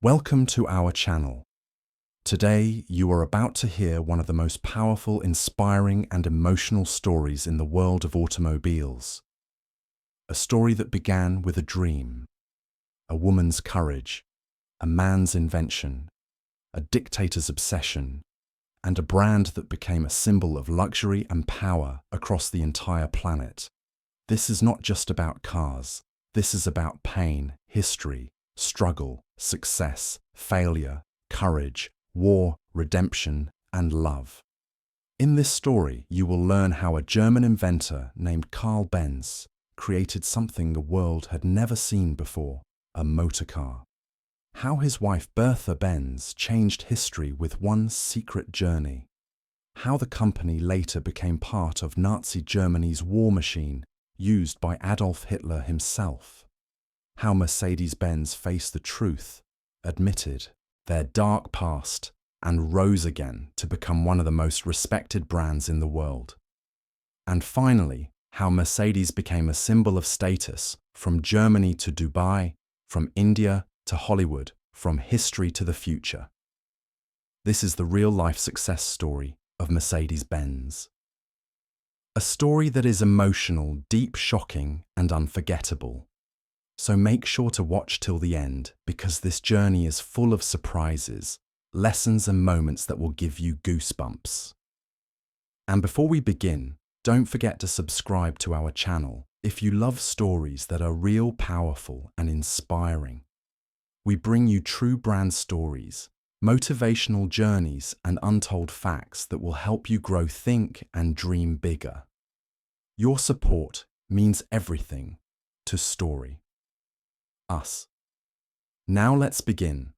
Welcome to our channel. Today, you are about to hear one of the most powerful, inspiring, and emotional stories in the world of automobiles. A story that began with a dream, a woman's courage, a man's invention, a dictator's obsession, and a brand that became a symbol of luxury and power across the entire planet. This is not just about cars. This is about pain, history, struggle, success, failure, courage, war, redemption, and love. In this story, you will learn how a German inventor named Carl Benz created something the world had never seen before, a motor car. How his wife Bertha Benz changed history with one secret journey. How the company later became part of Nazi Germany's war machine used by Adolf Hitler himself. How Mercedes-Benz faced the truth, admitted their dark past, and rose again to become one of the most respected brands in the world. And finally, how Mercedes became a symbol of status from Germany to Dubai, from India to Hollywood, from history to the future. This is the real-life success story of Mercedes-Benz. A story that is emotional, deep, shocking, and unforgettable. So make sure to watch till the end, because this journey is full of surprises, lessons and moments that will give you goosebumps. And before we begin, don't forget to subscribe to our channel if you love stories that are real, powerful, and inspiring. We bring you true brand stories, motivational journeys, and untold facts that will help you grow, think, and dream bigger. Your support means everything to Story. Us. Now let's begin.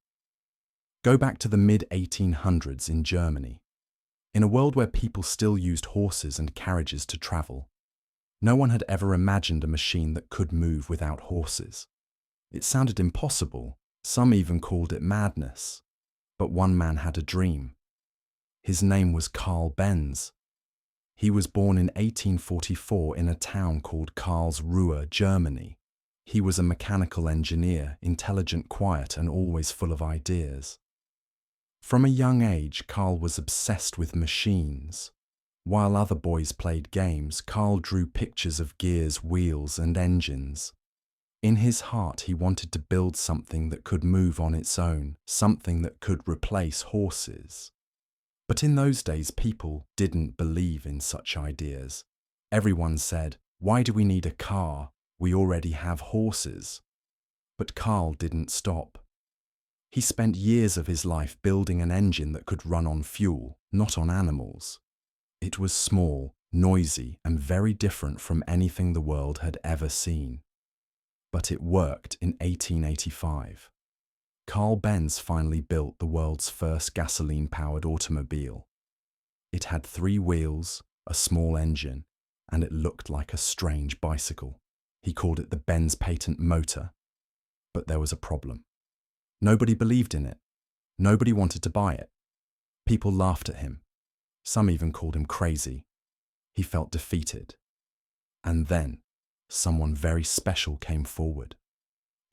Go back to the mid-1800s in Germany. In a world where people still used horses and carriages to travel, no one had ever imagined a machine that could move without horses. It sounded impossible, some even called it madness. But one man had a dream. His name was Carl Benz. He was born in 1844 in a town called Karlsruhe, Germany. He was a mechanical engineer, intelligent, quiet, and always full of ideas. From a young age, Carl was obsessed with machines. While other boys played games, Carl drew pictures of gears, wheels, and engines. In his heart, he wanted to build something that could move on its own, something that could replace horses. But in those days, people didn't believe in such ideas. Everyone said, "Why do we need a car? We already have horses." But Carl didn't stop. He spent years of his life building an engine that could run on fuel, not on animals. It was small, noisy, and very different from anything the world had ever seen. But it worked in 1885. Carl Benz finally built the world's first gasoline-powered automobile. It had 3 wheels, a small engine, and it looked like a strange bicycle. He called it the Benz patent motor. But there was a problem. Nobody believed in it. Nobody wanted to buy it. People laughed at him. Some even called him crazy. He felt defeated. And then, someone very special came forward.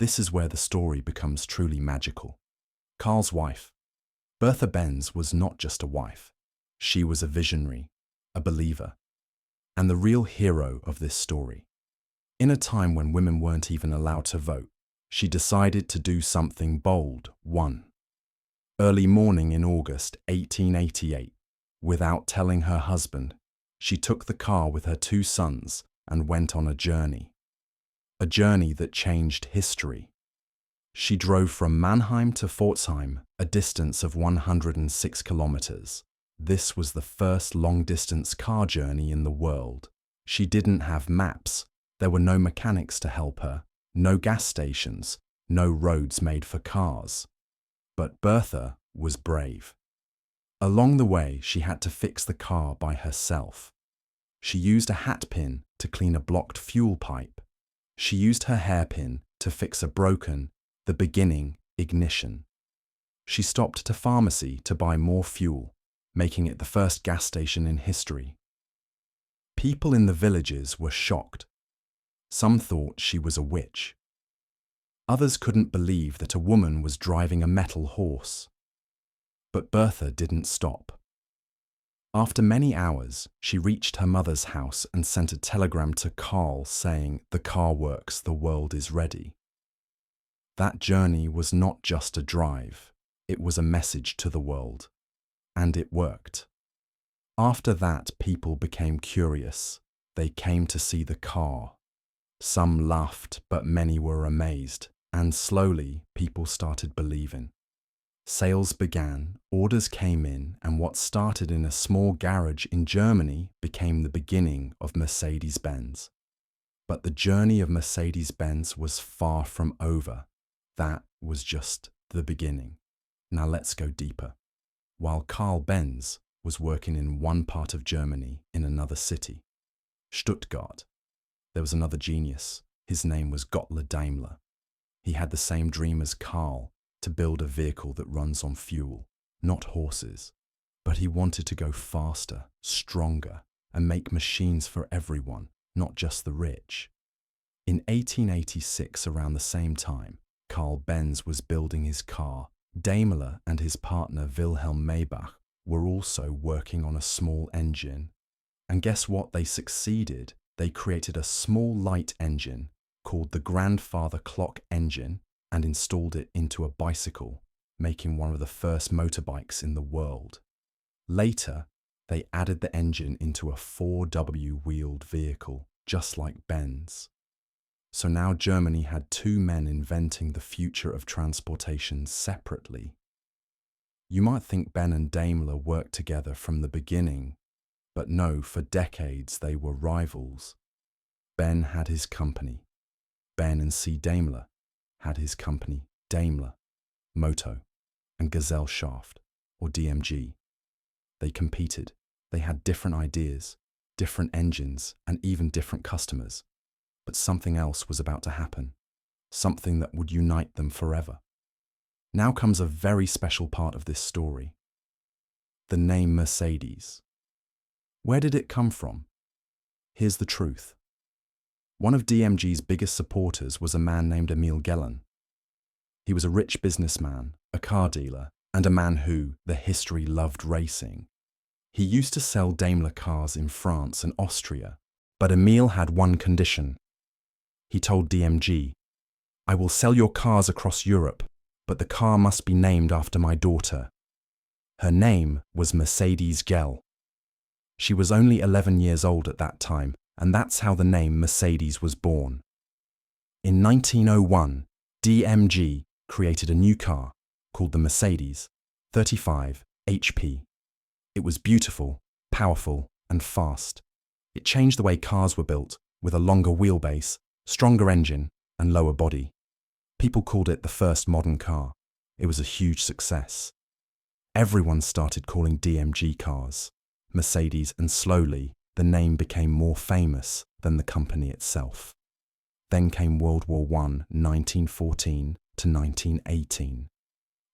This is where the story becomes truly magical. Carl's wife, Bertha Benz, was not just a wife. She was a visionary, a believer, and the real hero of this story. In a time when women weren't even allowed to vote, she decided to do something bold. One early morning in August 1888, without telling her husband, she took the car with her 2 sons and went on a journey that changed history. She drove from Mannheim to Pforzheim, a distance of 106 kilometers. This was the first long-distance car journey in the world. She didn't have maps. There were no mechanics to help her, no gas stations, no roads made for cars. But Bertha was brave. Along the way, she had to fix the car by herself. She used a hat pin to clean a blocked fuel pipe. She used her hairpin to fix a broken, the beginning, ignition. She stopped to pharmacy to buy more fuel, making it the first gas station in history. People in the villages were shocked. Some thought she was a witch. Others couldn't believe that a woman was driving a metal horse. But Bertha didn't stop. After many hours, she reached her mother's house and sent a telegram to Carl saying, "The car works, the world is ready." That journey was not just a drive, it was a message to the world. And it worked. After that, people became curious. They came to see the car. Some laughed, but many were amazed, and slowly people started believing. Sales began, orders came in, and what started in a small garage in Germany became the beginning of Mercedes-Benz. But the journey of Mercedes-Benz was far from over. That was just the beginning. Now let's go deeper. While Carl Benz was working in one part of Germany in another city, Stuttgart, there was another genius. His name was Gottlieb Daimler. He had the same dream as Carl, to build a vehicle that runs on fuel, not horses. But he wanted to go faster, stronger, and make machines for everyone, not just the rich. In 1886, around the same time, Carl Benz was building his car. Daimler and his partner Wilhelm Maybach were also working on a small engine. And guess what? They succeeded. They created a small light engine called the grandfather clock engine and installed it into a bicycle, making one of the first motorbikes in the world. Later, they added the engine into a 4W-wheeled vehicle, just like Benz. So now Germany had two men inventing the future of transportation separately. You might think Ben and Daimler worked together from the beginning, but no, for decades they were rivals. Ben had his company. Ben and C. Daimler had his company Daimler, Moto, and Gazelle Shaft, or DMG. They competed. They had different ideas, different engines, and even different customers. But something else was about to happen, something that would unite them forever. Now comes a very special part of this story. The name Mercedes. Where did it come from? Here's the truth. One of DMG's biggest supporters was a man named Emil Gellen. He was a rich businessman, a car dealer, and a man who, the history, loved racing. He used to sell Daimler cars in France and Austria, but Emil had one condition. He told DMG, "I will sell your cars across Europe, but the car must be named after my daughter." Her name was Mercedes Gell. She was only 11 years old at that time, and that's how the name Mercedes was born. In 1901, DMG created a new car called the Mercedes 35 HP. It was beautiful, powerful, and fast. It changed the way cars were built, with a longer wheelbase, stronger engine, and lower body. People called it the first modern car. It was a huge success. Everyone started calling DMG cars Mercedes, and slowly the name became more famous than the company itself. Then came World War I, 1914 to 1918.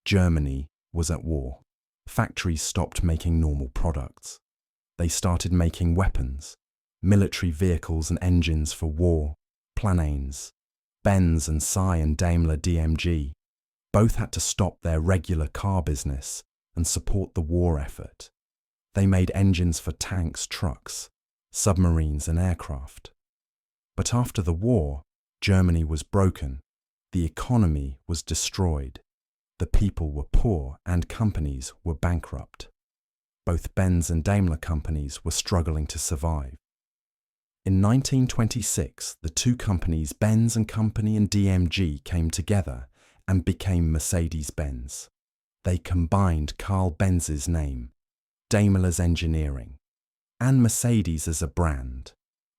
Germany was at war. Factories stopped making normal products. They started making weapons, military vehicles and engines for war, planes. Benz and Cy and Daimler DMG both had to stop their regular car business and support the war effort. They made engines for tanks, trucks, submarines and aircraft. But after the war, Germany was broken. The economy was destroyed. The people were poor and companies were bankrupt. Both Benz and Daimler companies were struggling to survive. In 1926, the two companies, Benz and Company and DMG, came together and became Mercedes-Benz. They combined Carl Benz's name, Daimler's engineering, and Mercedes as a brand.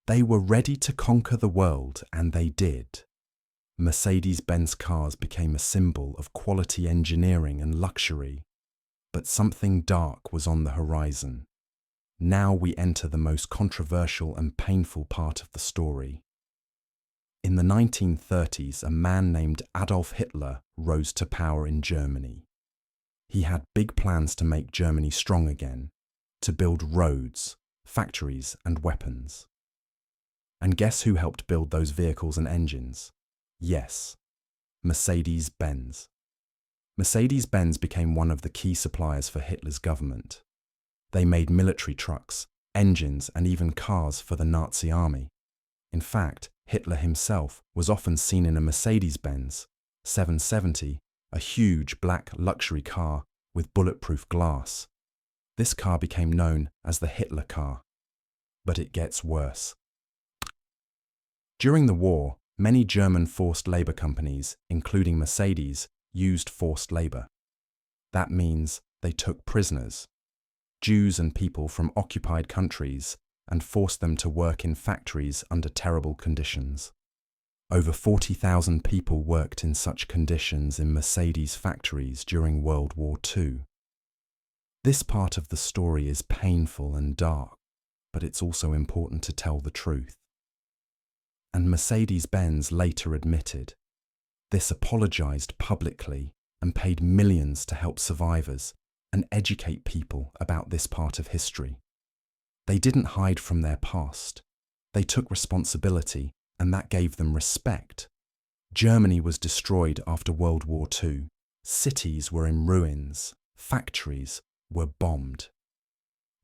They were ready to conquer the world, and they did. Mercedes-Benz cars became a symbol of quality engineering and luxury. But something dark was on the horizon. Now we enter the most controversial and painful part of the story. In the 1930s, a man named Adolf Hitler rose to power in Germany. He had big plans to make Germany strong again, to build roads, factories, and weapons. And guess who helped build those vehicles and engines? Yes, Mercedes-Benz. Mercedes-Benz became one of the key suppliers for Hitler's government. They made military trucks, engines, and even cars for the Nazi army. In fact, Hitler himself was often seen in a Mercedes-Benz 770, a huge black luxury car with bulletproof glass. This car became known as the Hitler car. But it gets worse. During the war, many German forced labor companies, including Mercedes, used forced labor. That means they took prisoners, Jews and people from occupied countries, and forced them to work in factories under terrible conditions. Over 40,000 people worked in such conditions in Mercedes factories during World War II. This part of the story is painful and dark, but it's also important to tell the truth. And Mercedes-Benz later admitted this, apologized publicly, and paid millions to help survivors and educate people about this part of history. They didn't hide from their past. They took responsibility, and that gave them respect. Germany was destroyed after World War II. Cities were in ruins. Factories were bombed.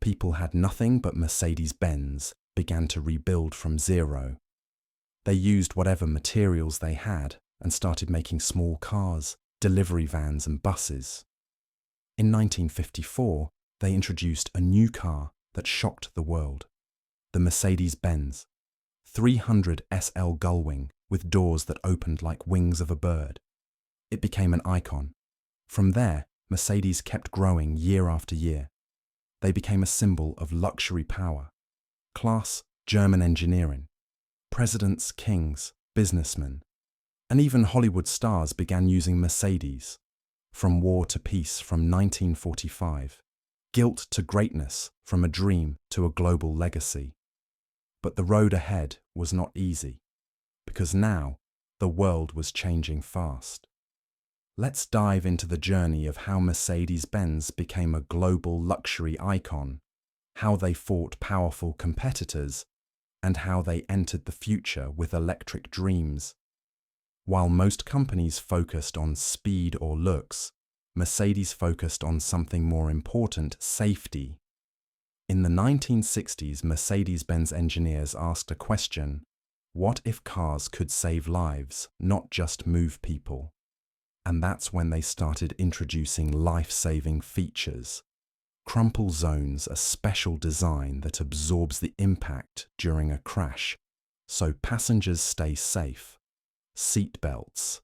People had nothing but Mercedes-Benz, began to rebuild from zero. They used whatever materials they had and started making small cars, delivery vans and buses. In 1954, they introduced a new car that shocked the world, the Mercedes-Benz 300 SL Gullwing with doors that opened like wings of a bird. It became an icon. From there, Mercedes kept growing year after year. They became a symbol of luxury power, class, German engineering. Presidents, kings, businessmen, and even Hollywood stars began using Mercedes. From War to Peace from 1945, Guilt to Greatness from a dream to a global legacy. But the road ahead was not easy, because now the world was changing fast. Let's dive into the journey of how Mercedes-Benz became a global luxury icon, how they fought powerful competitors, and how they entered the future with electric dreams. While most companies focused on speed or looks, Mercedes focused on something more important: safety. In the 1960s, Mercedes-Benz engineers asked a question: what if cars could save lives, not just move people? And that's when they started introducing life-saving features. Crumple zones, a special design that absorbs the impact during a crash, so passengers stay safe. Seat belts.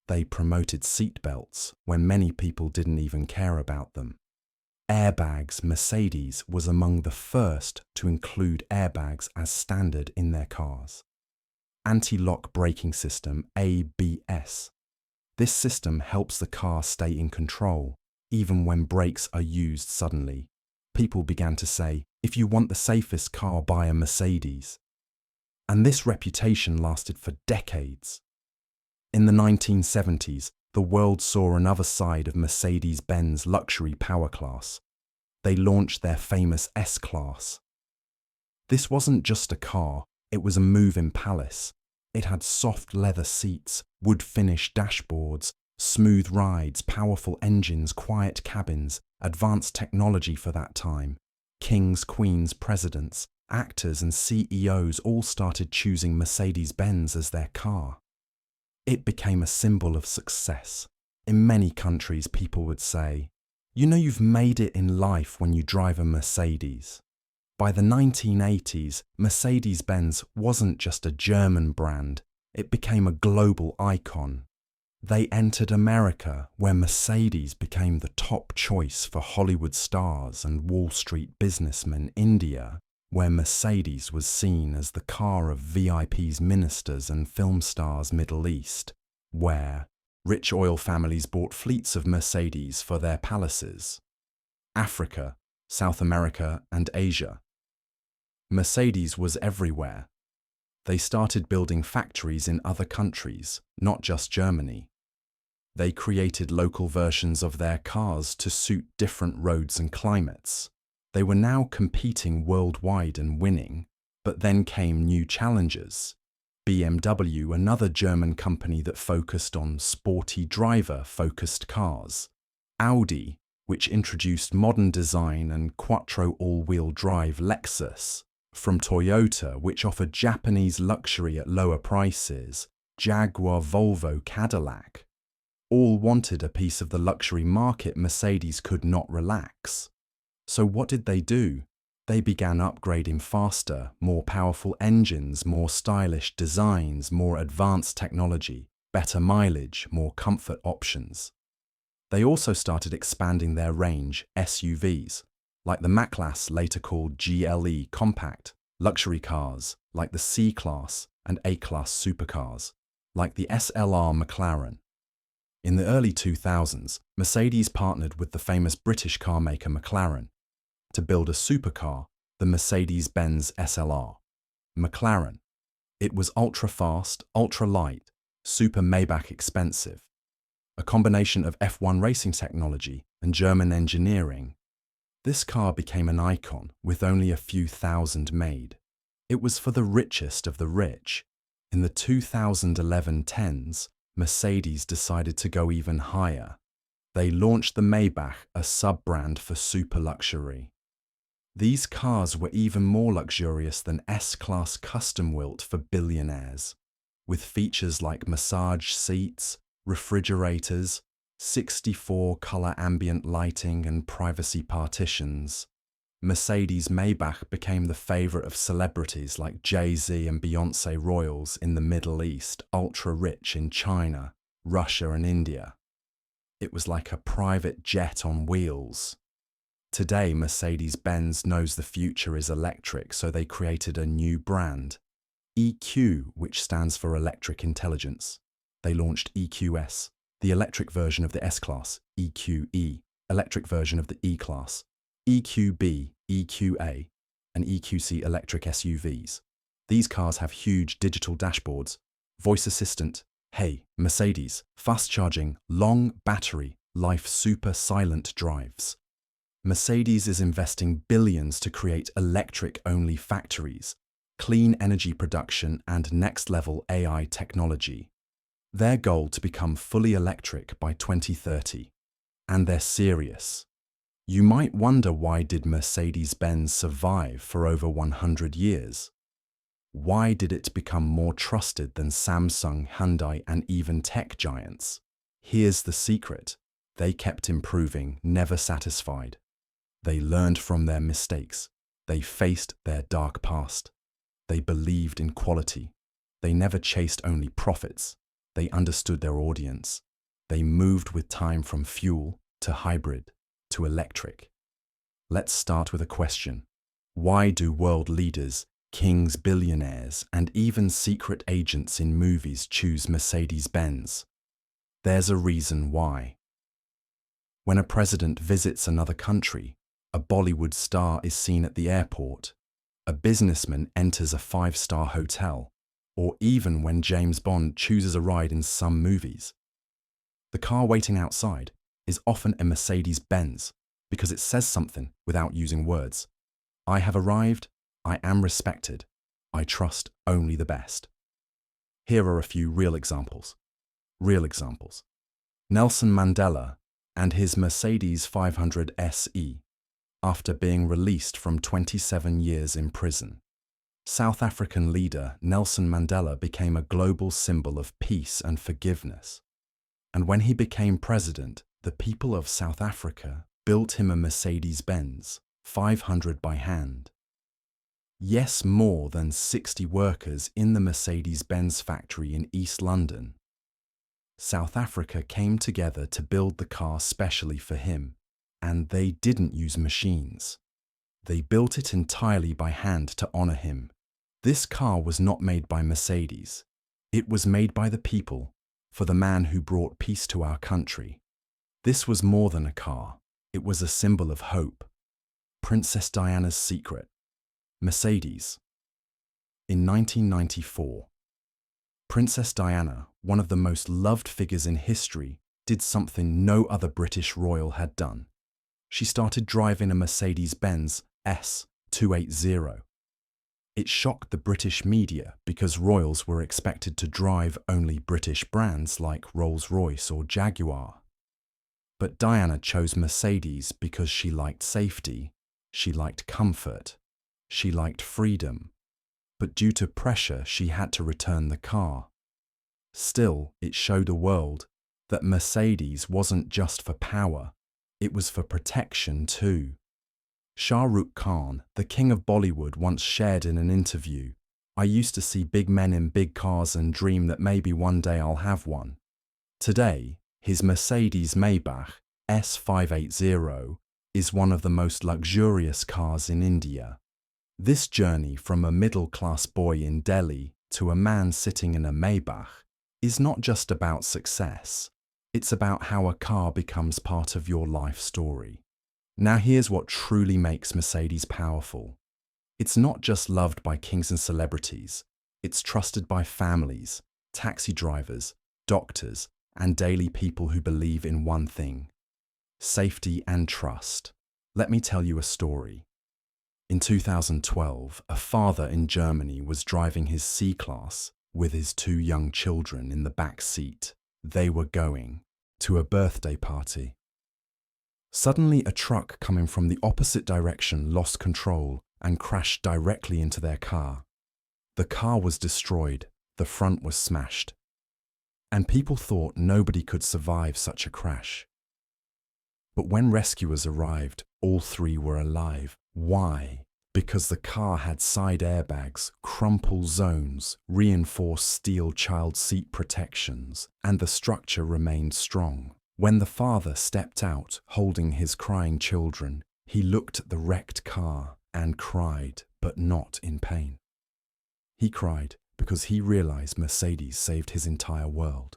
They promoted seat belts when many people didn't even care about them. Airbags. Mercedes was among the first to include airbags as standard in their cars. Anti-lock braking system, ABS. This system helps the car stay in control, even when brakes are used suddenly. People began to say, if you want the safest car, buy a Mercedes. And this reputation lasted for decades. In the 1970s, the world saw another side of Mercedes-Benz luxury power class. They launched their famous S-Class. This wasn't just a car, it was a moving palace. It had soft leather seats, wood-finish dashboards, smooth rides, powerful engines, quiet cabins, advanced technology for that time. Kings, queens, presidents, actors and CEOs all started choosing Mercedes-Benz as their car. It became a symbol of success. In many countries, people would say, you know you've made it in life when you drive a Mercedes. By the 1980s, Mercedes-Benz wasn't just a German brand, it became a global icon. They entered America, where Mercedes became the top choice for Hollywood stars and Wall Street businessmen. India, where Mercedes was seen as the car of VIPs, ministers and film stars. Middle East, where rich oil families bought fleets of Mercedes for their palaces. Africa, South America and Asia. Mercedes was everywhere. They started building factories in other countries, not just Germany. They created local versions of their cars to suit different roads and climates. They were now competing worldwide and winning, but then came new challenges. BMW, another German company that focused on sporty driver-focused cars. Audi, which introduced modern design and quattro all-wheel drive. Lexus, from Toyota, which offered Japanese luxury at lower prices. Jaguar, Volvo, Cadillac. All wanted a piece of the luxury market. Mercedes could not relax. So what did they do? They began upgrading faster, more powerful engines, more stylish designs, more advanced technology, better mileage, more comfort options. They also started expanding their range, SUVs, like the Mach-Class, later called GLE Compact, luxury cars, like the C-Class, and A-Class supercars, like the SLR McLaren. In the early 2000s, Mercedes partnered with the famous British car maker McLaren to build a supercar, the Mercedes-Benz SLR. McLaren. It was ultra-fast, ultra-light, super Maybach expensive. A combination of F1 racing technology and German engineering. This car became an icon with only a few thousand made. It was for the richest of the rich. In the 2011 10s, Mercedes decided to go even higher. They launched the Maybach, a sub-brand for super luxury. These cars were even more luxurious than S-Class custom-built for billionaires, with features like massage seats, refrigerators, 64-color ambient lighting and privacy partitions. Mercedes Maybach became the favorite of celebrities like Jay-Z and Beyoncé, royals in the Middle East, ultra-rich in China, Russia and India. It was like a private jet on wheels. Today, Mercedes-Benz knows the future is electric, so they created a new brand, EQ, which stands for Electric Intelligence. They launched EQS, the electric version of the S-Class, EQE, electric version of the E-Class, EQB, EQA, and EQC electric SUVs. These cars have huge digital dashboards, voice assistant, hey, Mercedes, fast charging, long battery, life, super silent drives. Mercedes is investing billions to create electric-only factories, clean energy production and next-level AI technology. Their goal to become fully electric by 2030. And they're serious. You might wonder, why did Mercedes-Benz survive for over 100 years? Why did it become more trusted than Samsung, Hyundai, and even tech giants? Here's the secret. They kept improving, never satisfied. They learned from their mistakes. They faced their dark past. They believed in quality. They never chased only profits. They understood their audience. They moved with time from fuel to hybrid to electric. Let's start with a question. Why do world leaders, kings, billionaires, and even secret agents in movies choose Mercedes-Benz? There's a reason why. When a president visits another country, a Bollywood star is seen at the airport, a businessman enters a five-star hotel, or even when James Bond chooses a ride in some movies. The car waiting outside is often a Mercedes-Benz because it says something without using words. I have arrived, I am respected, I trust only the best. Here are a few real examples. Nelson Mandela and his Mercedes 500 SE, after being released from 27 years in prison. South African leader Nelson Mandela became a global symbol of peace and forgiveness. And when he became president, the people of South Africa built him a Mercedes-Benz 500 by hand. Yes, more than 60 workers in the Mercedes-Benz factory in East London. South Africa came together to build the car specially for him, and they didn't use machines. They built it entirely by hand to honor him. This car was not made by Mercedes. It was made by the people, for the man who brought peace to our country. This was more than a car. It was a symbol of hope. Princess Diana's secret. Mercedes. In 1994, Princess Diana, one of the most loved figures in history, did something no other British royal had done. She started driving a Mercedes-Benz S280. It shocked the British media because royals were expected to drive only British brands like Rolls-Royce or Jaguar. But Diana chose Mercedes because she liked safety, she liked comfort, she liked freedom. But due to pressure, she had to return the car. Still, it showed the world that Mercedes wasn't just for power, it was for protection too. Shah Rukh Khan, the king of Bollywood, once shared in an interview, "I used to see big men in big cars and dream that maybe one day I'll have one." Today, his Mercedes Maybach S580 is one of the most luxurious cars in India. This journey from a middle-class boy in Delhi to a man sitting in a Maybach is not just about success. It's about how a car becomes part of your life story. Now here's what truly makes Mercedes powerful. It's not just loved by kings and celebrities. It's trusted by families, taxi drivers, doctors, and daily people who believe in one thing: safety and trust. Let me tell you a story. In 2012, a father in Germany was driving his C-Class with his two young children in the back seat. They were going to a birthday party. Suddenly, a truck coming from the opposite direction lost control and crashed directly into their car. The car was destroyed, the front was smashed. And people thought nobody could survive such a crash. But when rescuers arrived, all three were alive. Why? Because the car had side airbags, crumple zones, reinforced steel child seat protections, and the structure remained strong. When the father stepped out, holding his crying children, he looked at the wrecked car and cried, but not in pain. He cried because he realized Mercedes saved his entire world.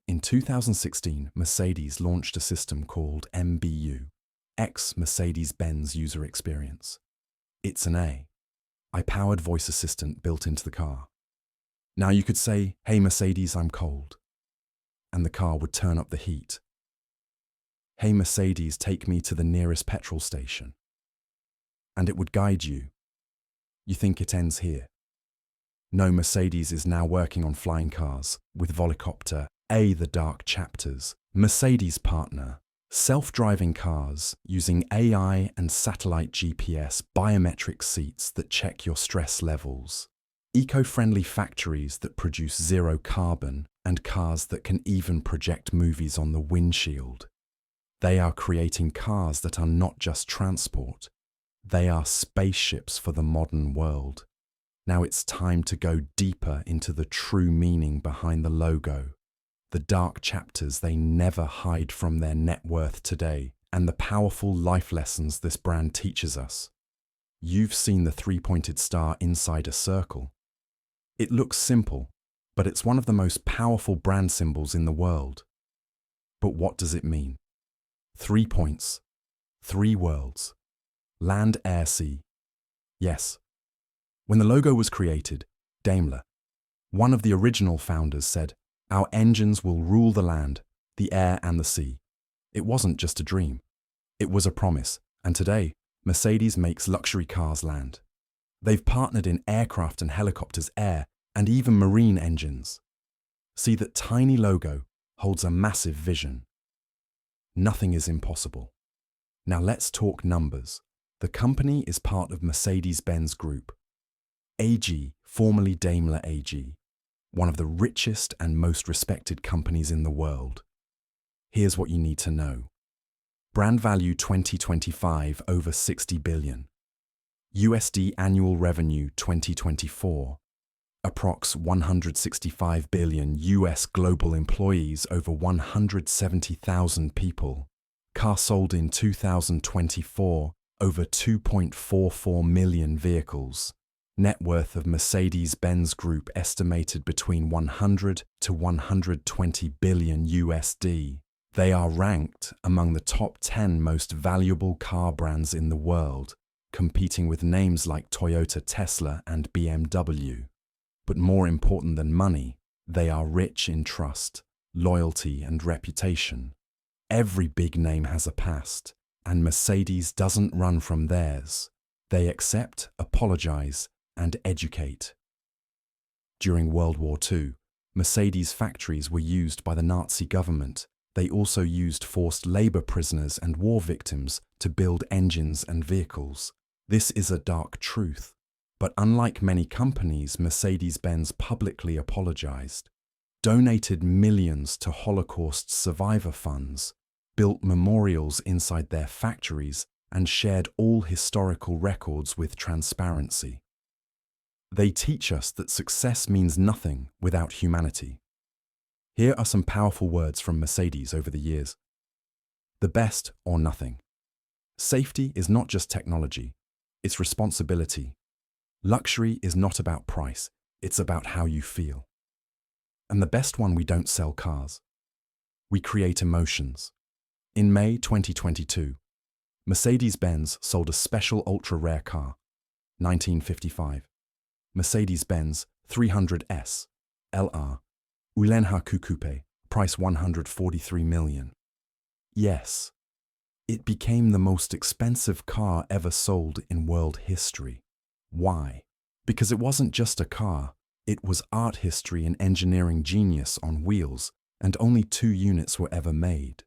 In 2016, Mercedes launched a system called MBU, Mercedes-Benz User Experience. It's an AI-powered voice assistant built into the car. Now you could say, "Hey Mercedes, I'm cold," and the car would turn up the heat. "Hey Mercedes, take me to the nearest petrol station," and it would guide you. You think it ends here? No, Mercedes is now working on flying cars with Volocopter, the dark chapters. Mercedes partner, self-driving cars using AI and satellite GPS, biometric seats that check your stress levels, eco-friendly factories that produce zero carbon, and cars that can even project movies on the windshield. They are creating cars that are not just transport, they are spaceships for the modern world. Now it's time to go deeper into the true meaning behind the logo, the dark chapters they never hide from their net worth today, and the powerful life lessons this brand teaches us. You've seen the three-pointed star inside a circle. It looks simple, but it's one of the most powerful brand symbols in the world. But what does it mean? 3 points, 3 worlds, land, air, sea. Yes. When the logo was created, Daimler, one of the original founders, said, "Our engines will rule the land, the air and the sea." It wasn't just a dream. It was a promise. And today, Mercedes makes luxury cars land. They've partnered in aircraft and helicopters, air, and even marine engines. See, that tiny logo holds a massive vision. Nothing is impossible. Now let's talk numbers. The company is part of Mercedes-Benz Group, AG, formerly Daimler AG, one of the richest and most respected companies in the world. Here's what you need to know. Brand value 2025 over 60 billion. USD annual revenue 2024. Approx 165 billion US global employees, over 170,000 people. Car sold in 2024, over 2.44 million vehicles. Net worth of Mercedes-Benz Group estimated between 100 to 120 billion USD. They are ranked among the top 10 most valuable car brands in the world, competing with names like Toyota, Tesla, and BMW. But more important than money, they are rich in trust, loyalty, and reputation. Every big name has a past, and Mercedes doesn't run from theirs. They accept, apologize, and educate. During World War II, Mercedes factories were used by the Nazi government. They also used forced labor prisoners and war victims to build engines and vehicles. This is a dark truth. But unlike many companies, Mercedes-Benz publicly apologized, donated millions to Holocaust survivor funds, built memorials inside their factories, and shared all historical records with transparency. They teach us that success means nothing without humanity. Here are some powerful words from Mercedes over the years. The best or nothing. Safety is not just technology, it's responsibility. Luxury is not about price, it's about how you feel. And the best one, we don't sell cars. We create emotions. In May 2022, Mercedes-Benz sold a special ultra-rare car, 1955. Mercedes-Benz 300S LR Ulenhaku Coupe, price $143 million. Yes, it became the most expensive car ever sold in world history. Why? Because it wasn't just a car, it was art history and engineering genius on wheels, and only 2 units were ever made.